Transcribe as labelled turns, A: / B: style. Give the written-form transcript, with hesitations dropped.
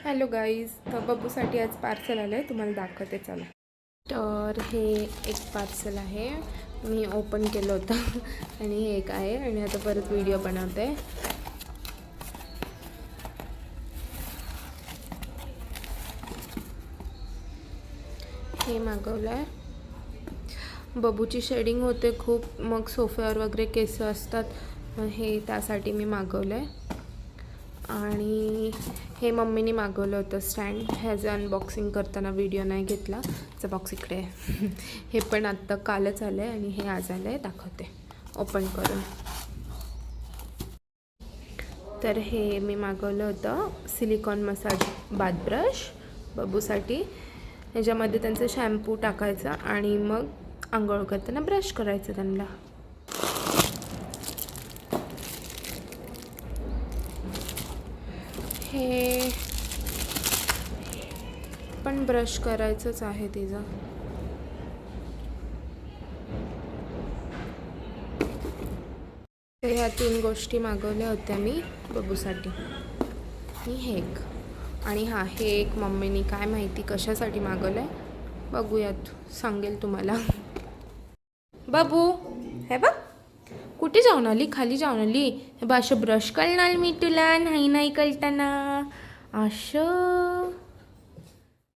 A: Hello guys, तर बब्बूसाठी आज parcel आलं आहे, तुम्हाला दाखवते चला. तर हे एक पार्सल आहे, मी ओपन केलं होतं आणि हे एक आहे आणि आता परत व्हिडिओ बनवते. हे मागवलं आहे. बब्बूची शेडिंग होते खूप, मग सोफ्यावर वगैरे केस असतात, हे त्यासाठी मी मागवलं आहे. आणि हे मम्मीने मागवलं होतं स्टँड, ह्याचं अनबॉक्सिंग करताना व्हिडिओ नाही घेतला. चं बॉक्स इकडे आहे. हे पण आत्ता कालच आलं आहे आणि हे आज आलं आहे, दाखवते ओपन करून. तर हे मी मागवलं होतं सिलिकॉन मसाज बाथ ब्रश बब्बूसाठी. ह्याच्यामध्ये त्यांचं शॅम्पू टाकायचा आणि मग आंघोळ करताना ब्रश करायचं त्यांना. हे पण ब्रश करायचंच आहे तिचं. तर ह्या 3 गोष्टी मागवल्या होत्या मी बब्बूसाठी. हे एक आणि हे एक मम्मीनी काय माहिती कशासाठी मागवलं आहे, बघूयात, सांगेल तुम्हाला. बाबू हे बघ, कुठे जाऊन आली? खाली जाऊन आली. हे बघ, असं ब्रश करणार मी तुला, नाही कळताना असं.